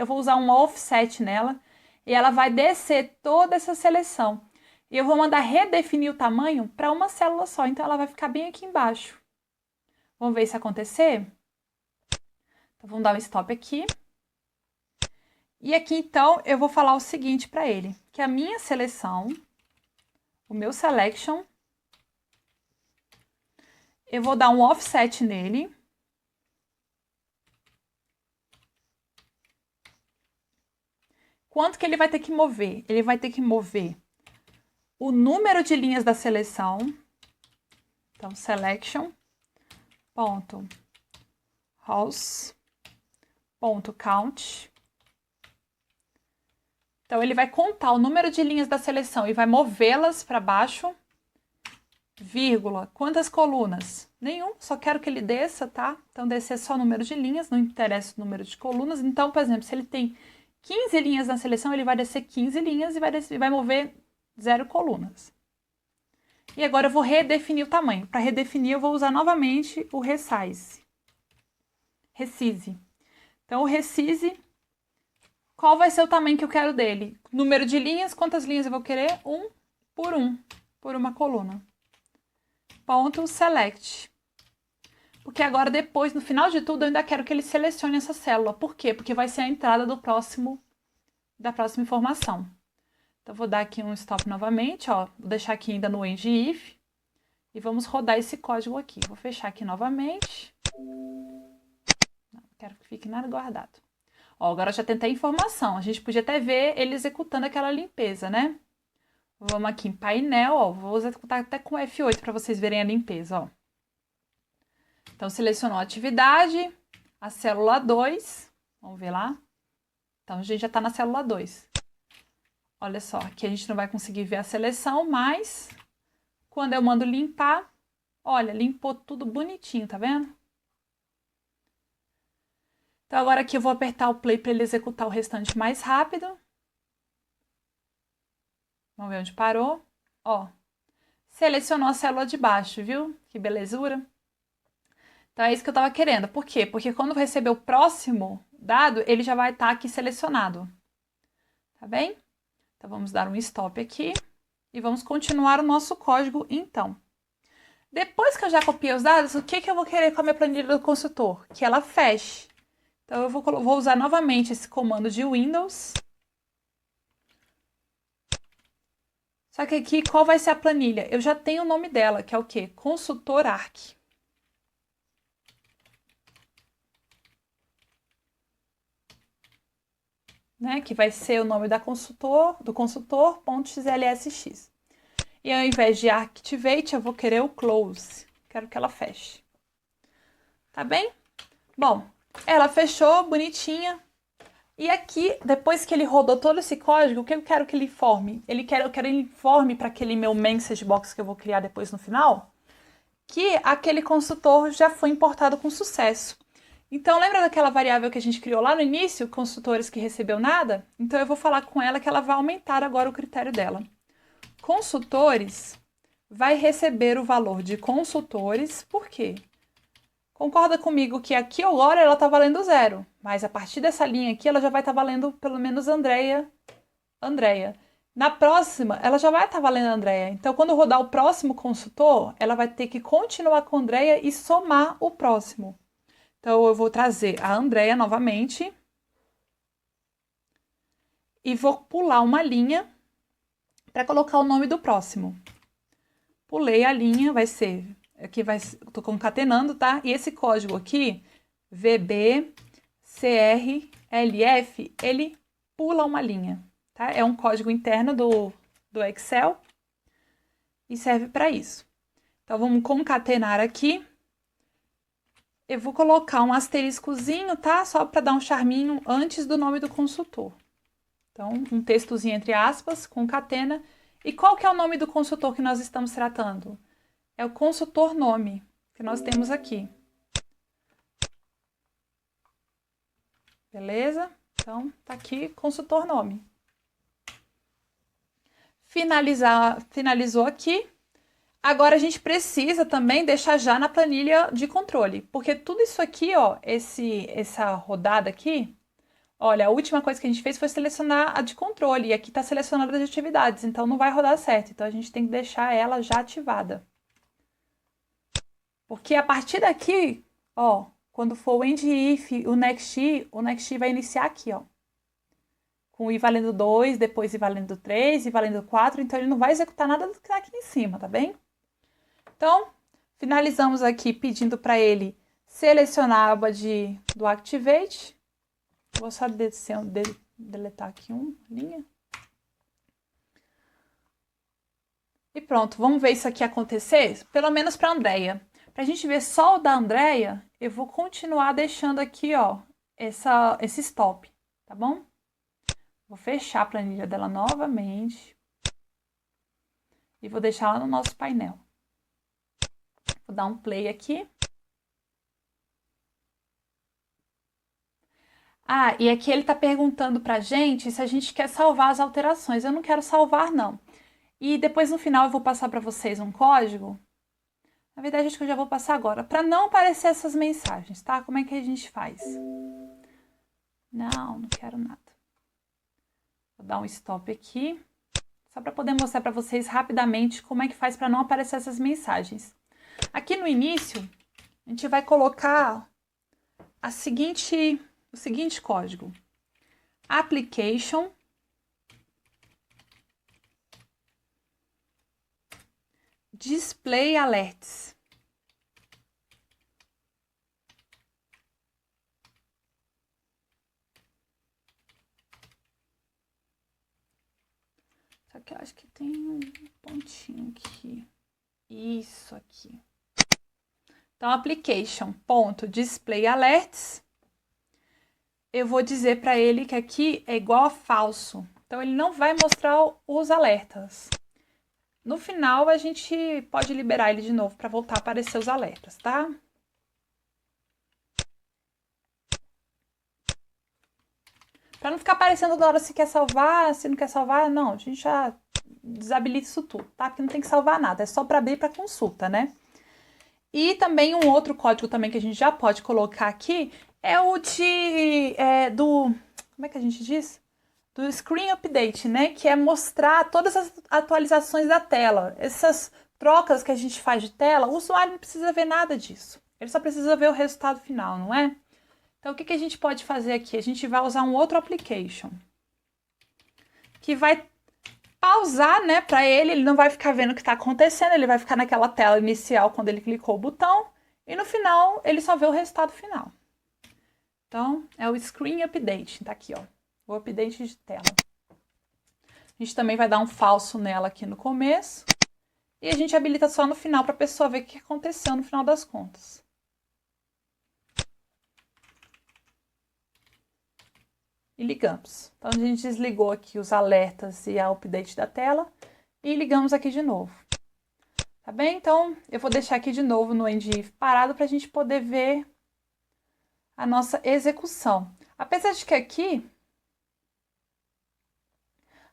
vou usar um offset nela e ela vai descer toda essa seleção. E eu vou mandar redefinir o tamanho para uma célula só, então ela vai ficar bem aqui embaixo. Vamos ver isso acontecer? Então, vamos dar um stop aqui. E aqui, então, eu vou falar o seguinte para ele, que a minha seleção, o meu selection, eu vou dar um offset nele. Quanto que ele vai ter que mover? Ele vai ter que mover o número de linhas da seleção. Então, selection.rows.count. Então, ele vai contar o número de linhas da seleção e vai movê-las para baixo. Vírgula. Quantas colunas? Nenhum, só quero que ele desça, tá? Então, descer só o número de linhas, não interessa o número de colunas. Então, por exemplo, se ele tem 15 linhas na seleção, ele vai descer 15 linhas e vai mover 0 colunas. E agora eu vou redefinir o tamanho. Para redefinir, eu vou usar novamente o resize. Então, o resize, qual vai ser o tamanho que eu quero dele? Número de linhas, quantas linhas eu vou querer? 1 por 1, por uma coluna. Ponto select. Porque agora, depois, no final de tudo, eu ainda quero que ele selecione essa célula. Por quê? Porque vai ser a entrada da próxima informação. Então, vou dar aqui um stop novamente, ó. Vou deixar aqui ainda no end if. E vamos rodar esse código aqui. Vou fechar aqui novamente. Não quero que fique nada guardado. Ó, agora eu já tentei a informação. A gente podia até ver ele executando aquela limpeza, né? Vamos aqui em painel, ó. Vou executar até com F8 para vocês verem a limpeza, ó. Então, selecionou a atividade, a célula 2. Vamos ver lá. Então, a gente já está na célula 2. Olha só, aqui a gente não vai conseguir ver a seleção, mas quando eu mando limpar, olha, limpou tudo bonitinho, tá vendo? Então, agora aqui eu vou apertar o play para ele executar o restante mais rápido. Vamos ver onde parou. Ó, selecionou a célula de baixo, viu? Que belezura. Então, é isso que eu estava querendo. Por quê? Porque quando receber o próximo dado, ele já vai estar aqui selecionado. Tá bem? Então, vamos dar um stop aqui e vamos continuar o nosso código, então. Depois que eu já copiei os dados, o que eu vou querer com a minha planilha do consultor? Que ela feche. Então, eu vou usar novamente esse comando de Windows. Só que aqui, qual vai ser a planilha? Eu já tenho o nome dela, que é o quê? Consultor Arc. Né? Que vai ser o nome do consultor.xlsx. E ao invés de Activate, eu vou querer o Close. Quero que ela feche. Tá bem? Bom, ela fechou, bonitinha. E aqui, depois que ele rodou todo esse código, o que eu quero que ele informe? Eu quero que ele informe para aquele meu message box que eu vou criar depois no final, que aquele consultor já foi importado com sucesso. Então, lembra daquela variável que a gente criou lá no início, consultores que recebeu nada? Então, eu vou falar com ela que ela vai aumentar agora o critério dela. Consultores vai receber o valor de consultores, por quê? Concorda comigo que aqui agora ela está valendo 0, mas a partir dessa linha aqui ela já vai estar valendo pelo menos Andréia. Na próxima, ela já vai estar valendo Andréia. Então, quando rodar o próximo consultor, ela vai ter que continuar com Andréia e somar o próximo. Então, eu vou trazer a Andréia novamente e vou pular uma linha para colocar o nome do próximo. Pulei a linha, vai ser... Aqui tô concatenando, tá? E esse código aqui, VBCRLF, ele pula uma linha, tá? É um código interno do Excel e serve para isso. Então, vamos concatenar aqui. Eu vou colocar um asteriscozinho, tá? Só para dar um charminho antes do nome do consultor. Então, um textozinho entre aspas, concatena. E qual que é o nome do consultor que nós estamos tratando? É o consultor nome, que nós temos aqui. Beleza? Então, tá aqui, consultor nome. Finalizou aqui. Agora, a gente precisa também deixar já na planilha de controle, porque tudo isso aqui, ó, essa rodada aqui, olha, a última coisa que a gente fez foi selecionar a de controle, e aqui tá selecionada as atividades, então não vai rodar certo. Então, a gente tem que deixar ela já ativada. Porque a partir daqui, ó, quando for o end if, o next vai iniciar aqui, ó. Com o i valendo 2, depois i valendo 3, i valendo 4, então ele não vai executar nada do que tá aqui em cima, tá bem? Então, finalizamos aqui pedindo para ele selecionar a aba do Activate. Vou só deletar aqui uma linha. E pronto, vamos ver isso aqui acontecer? Pelo menos para a Andréia. Para a gente ver só o da Andréia, eu vou continuar deixando aqui, ó, esse stop, tá bom? Vou fechar a planilha dela novamente. E vou deixar lá no nosso painel. Vou dar um play aqui. Ah, e aqui ele está perguntando para a gente se a gente quer salvar as alterações. Eu não quero salvar, não. E depois no final eu vou passar para vocês um código. Na verdade, acho que eu já vou passar agora, para não aparecer essas mensagens, tá? Como é que a gente faz? Não quero nada. Vou dar um stop aqui, só para poder mostrar para vocês rapidamente como é que faz para não aparecer essas mensagens. Aqui no início, a gente vai colocar o seguinte código. Application Display Alerts. Só que eu acho que tem um pontinho aqui. Isso aqui. Então, application.display alerts. Eu vou dizer para ele que aqui é igual a falso. Então, ele não vai mostrar os alertas. No final, a gente pode liberar ele de novo para voltar a aparecer os alertas, tá? Para não ficar aparecendo toda hora se quer salvar, se não quer salvar, não. A gente já desabilita isso tudo, tá? Porque não tem que salvar nada, é só para abrir para consulta, né? E também um outro código também que a gente já pode colocar aqui é o como é que a gente diz? Do Screen Update, né? Que é mostrar todas as atualizações da tela. Essas trocas que a gente faz de tela, o usuário não precisa ver nada disso. Ele só precisa ver o resultado final, não é? Então, o que a gente pode fazer aqui? A gente vai usar um outro application que vai pausar, né, para ele não vai ficar vendo o que está acontecendo, ele vai ficar naquela tela inicial quando ele clicou o botão e no final ele só vê o resultado final. Então, é o Screen Update, tá aqui, ó, o update de tela. A gente também vai dar um falso nela aqui no começo e a gente habilita só no final para a pessoa ver o que aconteceu no final das contas. E ligamos. Então, a gente desligou aqui os alertas e a update da tela e ligamos aqui de novo. Tá bem? Então, eu vou deixar aqui de novo no end parado para a gente poder ver a nossa execução. Apesar de que aqui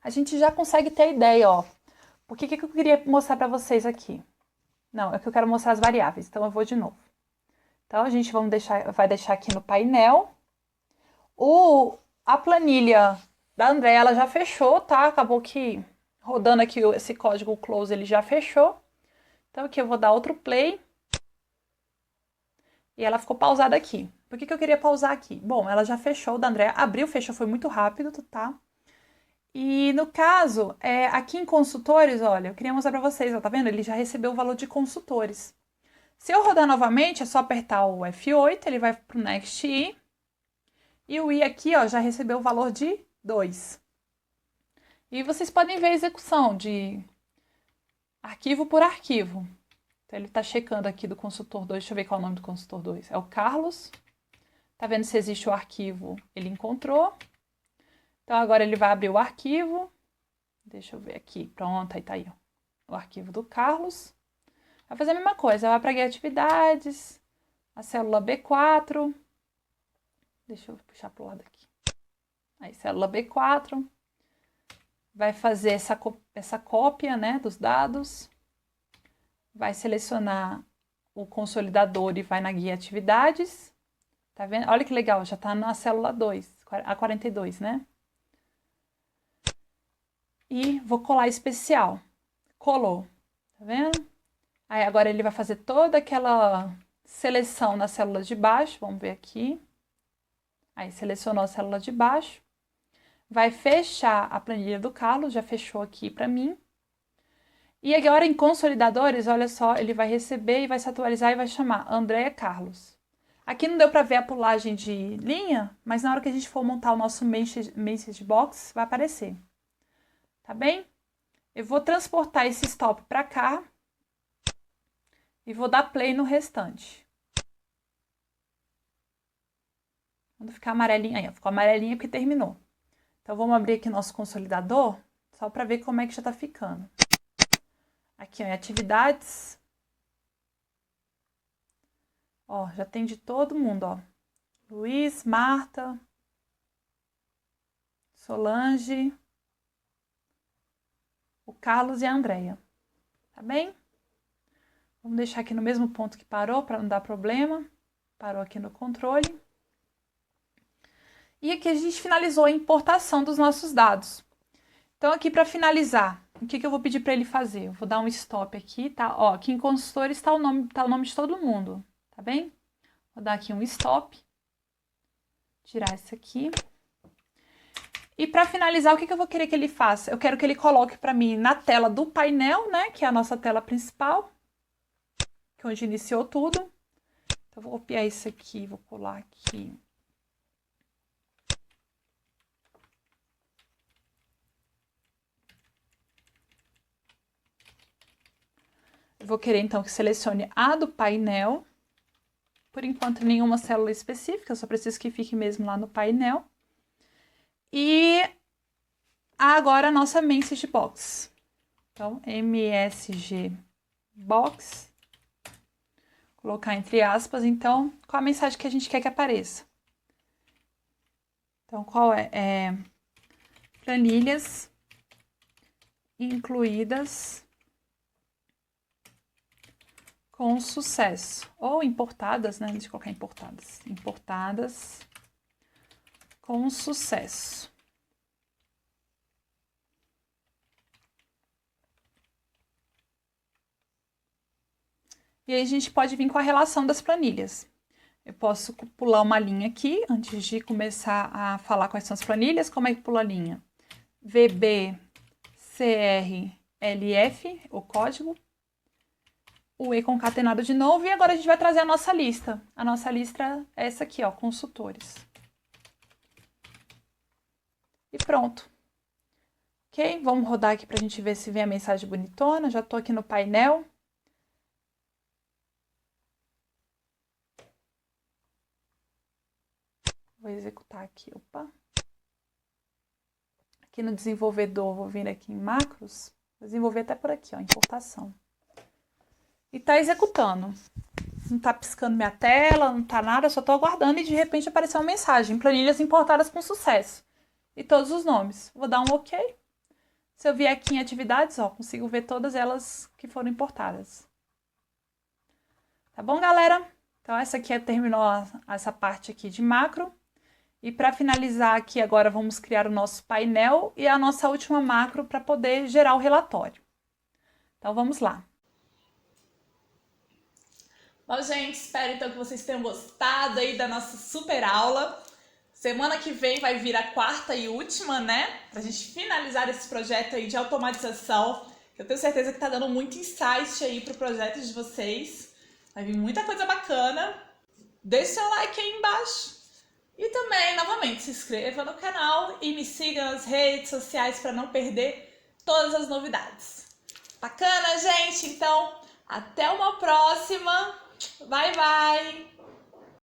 a gente já consegue ter ideia, ó. O que eu queria mostrar para vocês aqui? Não, é que eu quero mostrar as variáveis, então eu vou de novo. Então, a gente vai deixar aqui no painel. A planilha da André, ela já fechou, tá? Acabou que rodando aqui esse código close, ele já fechou. Então, aqui eu vou dar outro play. E ela ficou pausada aqui. Por que eu queria pausar aqui? Bom, ela já fechou, o da André abriu, fechou, foi muito rápido, tá? E no caso, aqui em consultores, olha, eu queria mostrar pra vocês, ó, tá vendo? Ele já recebeu o valor de consultores. Se eu rodar novamente, é só apertar o F8, ele vai pro Next I. E o I aqui, ó, já recebeu o valor de 2. E vocês podem ver a execução de arquivo por arquivo. Então, ele está checando aqui do consultor 2. Deixa eu ver qual é o nome do consultor 2. É o Carlos. Tá vendo se existe o arquivo? Ele encontrou. Então, agora ele vai abrir o arquivo. Deixa eu ver aqui. Pronto, aí tá aí, ó. O arquivo do Carlos. Vai fazer a mesma coisa. Vai para guia atividades. A célula B4. Deixa eu puxar pro lado aqui. Aí, célula B4. Vai fazer essa cópia, né, dos dados. Vai selecionar o consolidador e vai na guia atividades. Tá vendo? Olha que legal, já tá na célula 2, a 42, né? E vou colar especial. Colou, tá vendo? Aí agora ele vai fazer toda aquela seleção na célula de baixo, vamos ver aqui. Aí selecionou a célula de baixo. Vai fechar a planilha do Carlos, já fechou aqui para mim. E agora em consolidadores, olha só, ele vai receber e vai se atualizar e vai chamar Andréia Carlos. Aqui não deu para ver a pulagem de linha, mas na hora que a gente for montar o nosso message box, vai aparecer. Tá bem? Eu vou transportar esse stop para cá e vou dar play no restante. Quando ficar amarelinha, aí, ficou amarelinha porque terminou. Então vamos abrir aqui nosso consolidador, só para ver como é que já tá ficando. Aqui, ó, em atividades. Ó, já tem de todo mundo, ó. Luiz, Marta, Solange, o Carlos e a Andrea, tá bem? Vamos deixar aqui no mesmo ponto que parou, para não dar problema. Parou aqui no controle. E aqui a gente finalizou a importação dos nossos dados. Então, aqui para finalizar, o que eu vou pedir para ele fazer? Eu vou dar um stop aqui, tá? Ó, aqui em consultores tá o nome de todo mundo, tá bem? Vou dar aqui um stop. Tirar isso aqui. E para finalizar, o que eu vou querer que ele faça? Eu quero que ele coloque para mim na tela do painel, né? Que é a nossa tela principal, que é onde iniciou tudo. Então, eu vou copiar isso aqui, vou colar aqui. Eu vou querer, então, que selecione a do painel. Por enquanto, nenhuma célula específica, eu só preciso que fique mesmo lá no painel. E agora a nossa message box. Então, MSG box. Colocar entre aspas, então, qual a mensagem que a gente quer que apareça? Então, qual é? Planilhas incluídas com sucesso. Ou importadas, né? Deixa eu colocar importadas. Importadas com sucesso. E aí a gente pode vir com a relação das planilhas. Eu posso pular uma linha aqui, antes de começar a falar quais são as planilhas. Como é que pula a linha? VBCRLF, o código. O E concatenado de novo. E agora a gente vai trazer a nossa lista. A nossa lista é essa aqui, ó, consultores. E pronto. Ok? Vamos rodar aqui pra gente ver se vem a mensagem bonitona. Já tô aqui no painel. Vou executar aqui, opa. Aqui no desenvolvedor, vou vir aqui em macros. Vou desenvolver até por aqui, ó, importação. E tá executando. Não tá piscando minha tela, não tá nada, só tô aguardando e de repente apareceu uma mensagem. Planilhas importadas com sucesso. E todos os nomes. Vou dar um OK. Se eu vier aqui em atividades, ó, consigo ver todas elas que foram importadas. Tá bom, galera? Então, essa aqui terminou essa parte aqui de macro. E para finalizar aqui, agora vamos criar o nosso painel e a nossa última macro para poder gerar o relatório. Então, vamos lá. Bom, gente, espero então que vocês tenham gostado aí da nossa super aula. Semana que vem vai vir a quarta e última, né? Pra gente finalizar esse projeto aí de automatização. Eu tenho certeza que tá dando muito insight aí pro projeto de vocês. Vai vir muita coisa bacana. Deixe seu like aí embaixo. E também, novamente, se inscreva no canal e me siga nas redes sociais para não perder todas as novidades. Bacana, gente? Então, até uma próxima. Bye, bye!